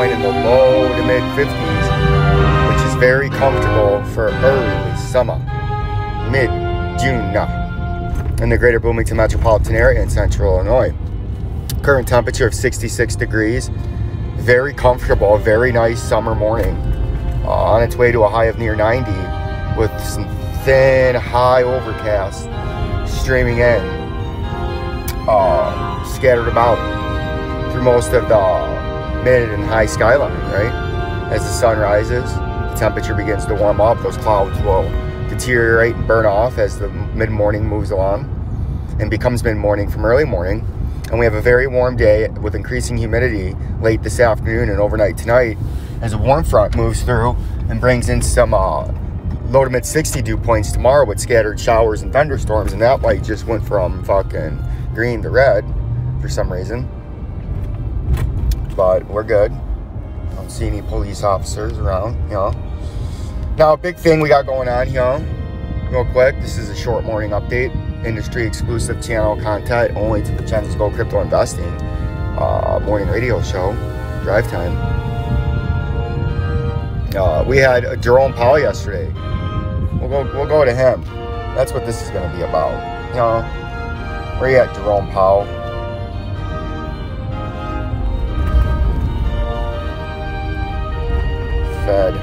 find in the low to mid 50s, which is very comfortable for early summer, mid-June in the greater Bloomington metropolitan area in central Illinois. Current temperature of 66 degrees. Very comfortable, very nice summer morning. On its way to a high of near 90 with some thin, high overcast streaming in, scattered about through most of the mid and high skyline, right? As the sun rises, the temperature begins to warm up. Those clouds will deteriorate and burn off as the mid-morning moves along and becomes mid-morning from early morning. And we have a very warm day with increasing humidity late this afternoon and overnight tonight as a warm front moves through and brings in some low to mid 60 dew points tomorrow with scattered showers and thunderstorms. And that light just went from fucking green to red for some reason. But we're good. I don't see any police officers around, you know. Now, a big thing we got going on, you know, real quick. This is a short morning update. Industry exclusive channel content only to Vincenzo'S Go Crypto Investing morning radio show, drive time. We had Jerome Powell yesterday. We'll go to him. That's what this is going to be about. You know, where you at, Jerome Powell? Fed.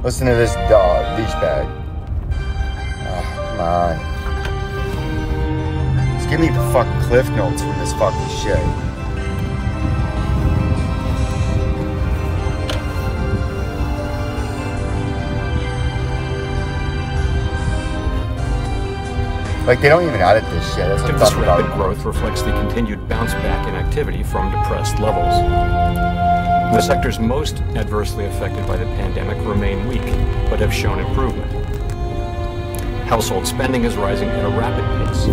Listen to this douchebag. Oh, come on. Just give me the fucking cliff notes from this fucking shit. Like, they don't even edit this shit. That's what This rapid growth reflects the continued bounce back in activity from depressed levels. The sectors most adversely affected by the pandemic remain weak, but have shown improvement. Household spending is rising at a rapid pace,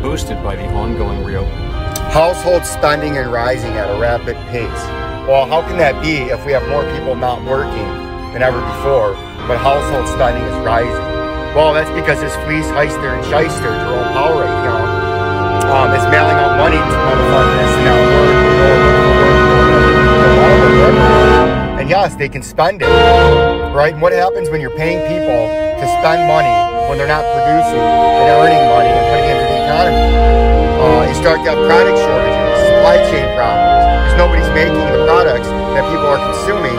boosted by the ongoing reopening. Household spending is rising at a rapid pace. Well, how can that be if we have more people not working than ever before, but household spending is rising? Well, that's because this fleece heister and shyster, Jerome Powell right now, is mailing out money to motherfuckers and now work. And yes, they can spend it, right? And what happens when you're paying people to spend money when they're not producing and earning money and putting it into the economy? You start to have product shortages, supply chain problems, because nobody's making the products that people are consuming,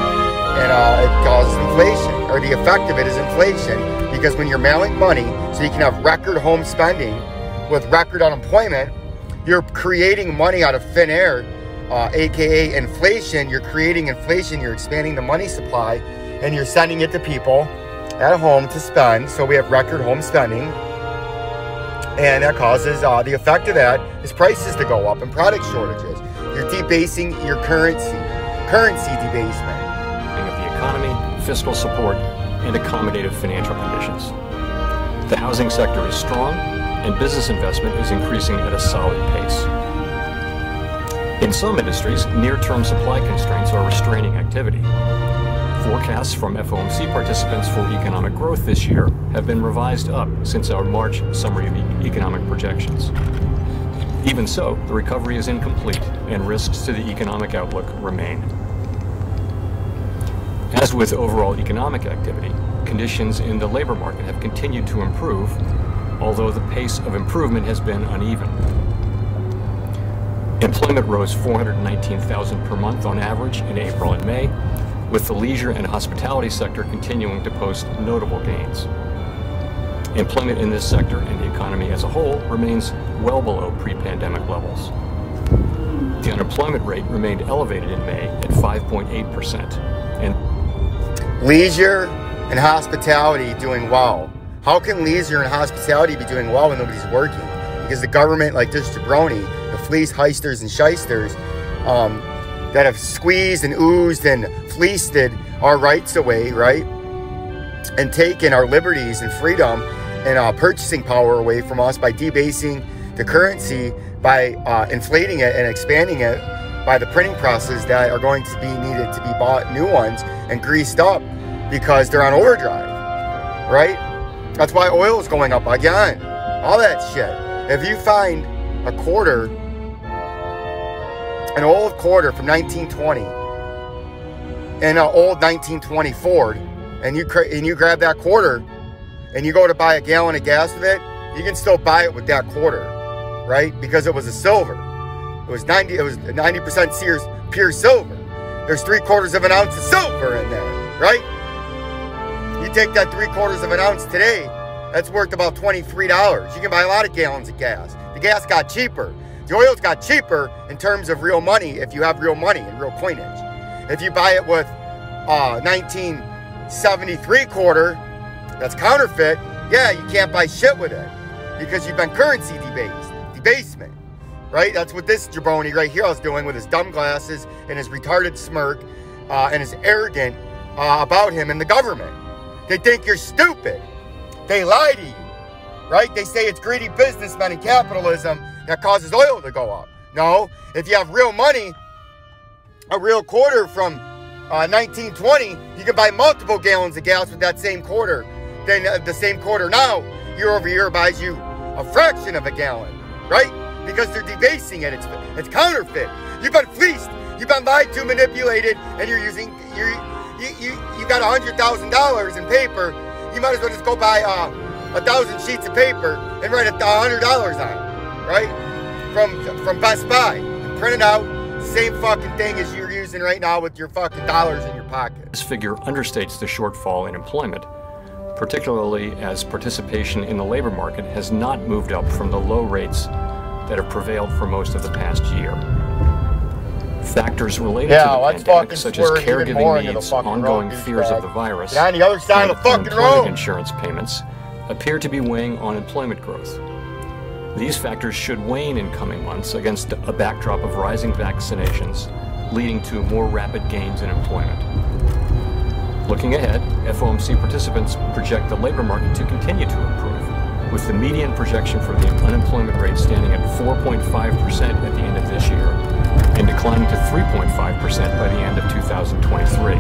and it causes inflation, or the effect of it is inflation, because when you're mailing money so you can have record home spending with record unemployment, you're creating money out of thin air. AKA inflation. You're creating inflation, you're expanding the money supply, and you're sending it to people at home to spend. So we have record home spending, and that causes the effect of that is prices to go up and product shortages. You're debasing your currency debasement. Of the economy, fiscal support, and accommodative financial conditions. The housing sector is strong, and business investment is increasing at a solid pace. In some industries, near-term supply constraints are restraining activity. Forecasts from FOMC participants for economic growth this year have been revised up since our March summary of economic projections. Even so, the recovery is incomplete and risks to the economic outlook remain. As with overall economic activity, conditions in the labor market have continued to improve, although the pace of improvement has been uneven. Employment rose 419,000 per month on average in April and May, with the leisure and hospitality sector continuing to post notable gains. Employment in this sector and the economy as a whole remains well below pre-pandemic levels. The unemployment rate remained elevated in May at 5.8%. And leisure and hospitality doing well. How can leisure and hospitality be doing well when nobody's working? Because the government, like this jabroni, the fleece heisters and shysters that have squeezed and oozed and fleeced our rights away, right? And taken our liberties and freedom and purchasing power away from us by debasing the currency, by inflating it and expanding it by the printing presses that are going to be needed to be bought, new ones, and greased up because they're on overdrive, right? That's why oil is going up again. all that shit. If you find a quarter, an old quarter from 1920 in an old 1920 Ford, and you grab that quarter and you go to buy a gallon of gas with it, you can still buy it with that quarter, right? Because it was a silver. It was 90% Sears pure silver. There's 3/4 of an ounce of silver in there, right? You take that 3/4 of an ounce today, that's worth about $23. You can buy a lot of gallons of gas. The gas got cheaper. The oil's got cheaper in terms of real money if you have real money and real coinage. If you buy it with 1973 quarter, that's counterfeit, yeah, you can't buy shit with it because you've been currency debasement, right? That's what this jabroni right here is doing with his dumb glasses and his retarded smirk and his arrogant about him and the government. They think you're stupid. They lie to you, right? They say it's greedy businessmen and capitalism that causes oil to go up. No, if you have real money, a real quarter from 1920, you can buy multiple gallons of gas with that same quarter. Then the same quarter now, year over year, buys you a fraction of a gallon, right? Because they're debasing it. It's counterfeit. You've been fleeced. You've been lied to, manipulated, and you got $100,000 in paper. You might as well just go buy 1,000 sheets of paper and write $100 on it, right? From Best Buy, and print it out. Same fucking thing as you're using right now with your fucking dollars in your pocket. This figure understates the shortfall in employment, particularly as participation in the labor market has not moved up from the low rates that have prevailed for most of the past year. Factors related to the pandemic, such as caregiving needs, ongoing fears of the virus, and the other side of the fucking road, insurance payments, appear to be weighing on employment growth. These factors should wane in coming months against a backdrop of rising vaccinations, leading to more rapid gains in employment. Looking ahead, FOMC participants project the labor market to continue to improve, with the median projection for the unemployment rate standing at 4.5% at the end of this year, and declining to 3.5% by the end of 2023.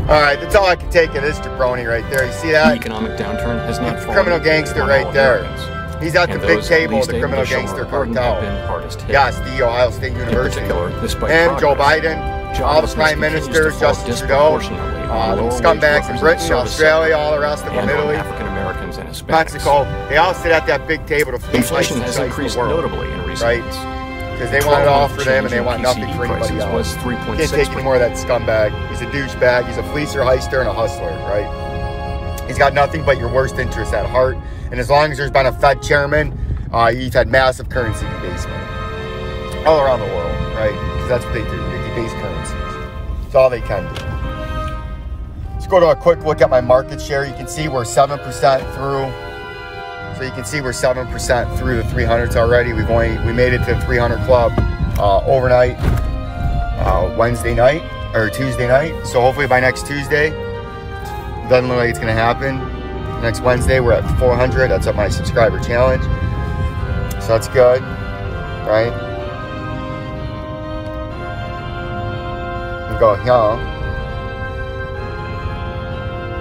All right, that's all I can take of this jabroni right there. You see that? The economic downturn has not fallen. Criminal gangster right there. He's at the big table of the criminal gangster cartel. Yes, the Ohio State University. And Joe Biden, all the prime ministers, Justin Trudeau, the scumbags in Britain, Australia, all the rest of them, Italy, African-Americans and Hispanics. Mexico. They all sit at that big table to inflation has increased notably in recent months. Because they want it all for them and they want nothing for anybody else. Can't take any more of that scumbag. He's a douchebag. He's a fleecer, heister, and a hustler, right? He's got nothing but your worst interests at heart. And as long as there's been a Fed chairman, you've had massive currency debasement all around the world, right? Because that's what they do. They debase currencies. It's all they can do. Let's go to a quick look at my market share. You can see we're 7% through. So you can see we're 7% through the 300s already. We made it to the 300 club overnight, Wednesday night or Tuesday night. So hopefully by next Tuesday, doesn't look like it's gonna happen. Next Wednesday we're at 400. That's at my subscriber challenge. So that's good, right? We can go here.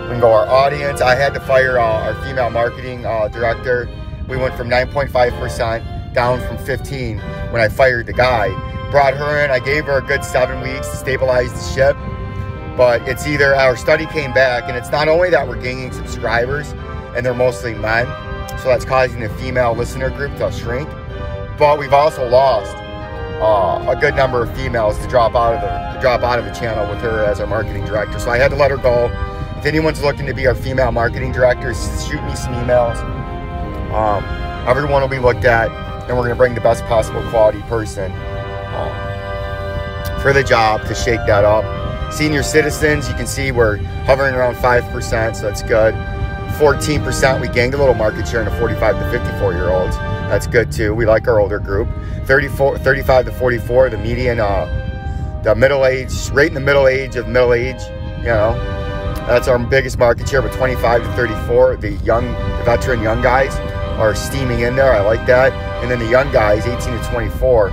We can go our audience. I had to fire our female marketing director. We went from 9.5% down from 15 when I fired the guy. Brought her in. I gave her a good 7 weeks to stabilize the ship. But it's either our study came back, and it's not only that we're gaining subscribers, and they're mostly men, so that's causing the female listener group to shrink. But we've also lost a good number of females to drop out of the channel with her as our marketing director. So I had to let her go. If anyone's looking to be our female marketing director, shoot me some emails. Everyone will be looked at, and we're going to bring the best possible quality person for the job to shake that up. Senior citizens, you can see we're hovering around 5%, so that's good. 14%, we gained a little market share in the 45 to 54-year-olds. That's good too. We like our older group. 35 to 44, the median, the middle age, right in the middle age of middle age, you know. That's our biggest market share, but 25 to 34, the veteran young guys are steaming in there. I like that. And then the young guys, 18 to 24,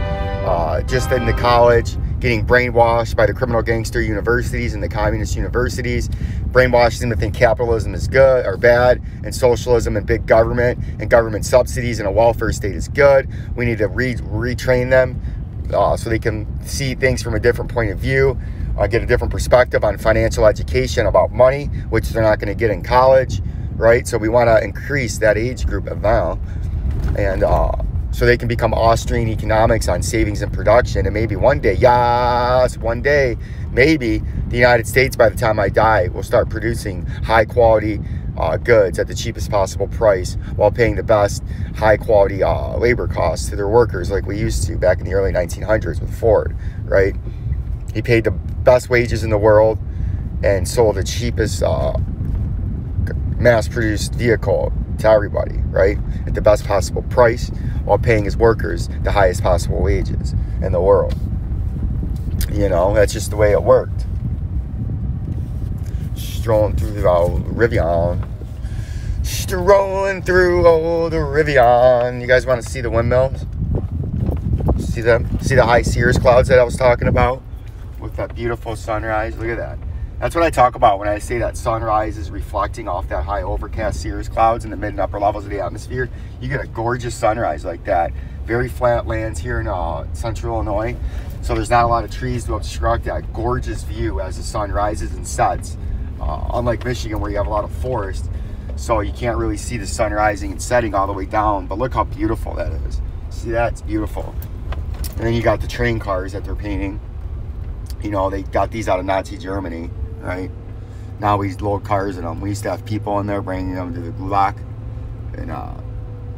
just into college, getting brainwashed by the criminal gangster universities and the communist universities, brainwashing them to think capitalism is good or bad, and socialism and big government and government subsidies and a welfare state is good. We need to retrain them so they can see things from a different point of view, get a different perspective on financial education about money, which they're not going to get in college, right? So we want to increase that age group of now, and so they can become Austrian economics on savings and production. And maybe one day, yes, one day, maybe the United States, by the time I die, will start producing high quality goods at the cheapest possible price while paying the best high quality labor costs to their workers like we used to back in the early 1900s with Ford, right? He paid the best wages in the world and sold the cheapest mass-produced vehicle to everybody, right? At the best possible price while paying his workers the highest possible wages in the world. You know, that's just the way it worked. Strolling through the Rivian. Strolling through the Rivian. You guys want to see the windmills? See them? See the high cirrus clouds that I was talking about? With that beautiful sunrise. Look at that. That's what I talk about when I say that sunrise is reflecting off that high overcast cirrus clouds in the mid and upper levels of the atmosphere. You get a gorgeous sunrise like that. Very flat lands here in central Illinois. So there's not a lot of trees to obstruct that gorgeous view as the sun rises and sets. Unlike Michigan where you have a lot of forest. So you can't really see the sun rising and setting all the way down. But look how beautiful that is. See that? It's beautiful. And then you got the train cars that they're painting. You know, they got these out of Nazi Germany. Right now we load cars in them. We used to have people in there bringing them to the Gulag and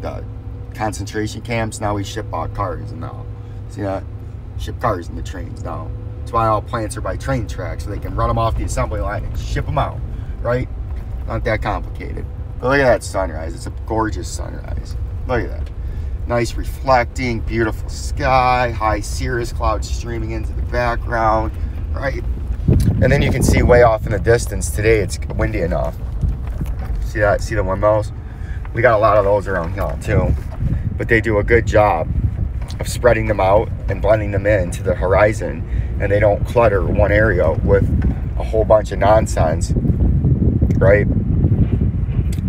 the concentration camps. Now we ship cars, and now see that, ship cars in the trains now. That's why all plants are by train tracks, so they can run them off the assembly line and ship them out, right? Not that complicated. But look at that sunrise. It's a gorgeous sunrise. Look at that. Nice reflecting, beautiful sky, high cirrus clouds streaming into the background, right? And then you can see way off in the distance. Today it's windy enough. See that? See the windmills? We got a lot of those around here too. But they do a good job of spreading them out and blending them into the horizon. And they don't clutter one area with a whole bunch of nonsense. Right?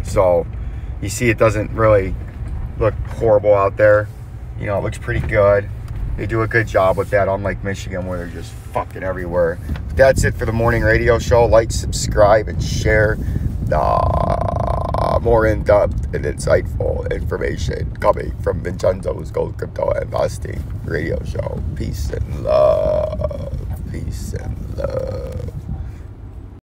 So you see it doesn't really look horrible out there. You know, it looks pretty good. They do a good job with that, unlike Michigan where they're just fucking everywhere. But that's it for the morning radio show. Like, subscribe, and share. More in-depth and insightful information coming from Vincenzo's Gold Crypto Investing radio show. Peace and love. Peace.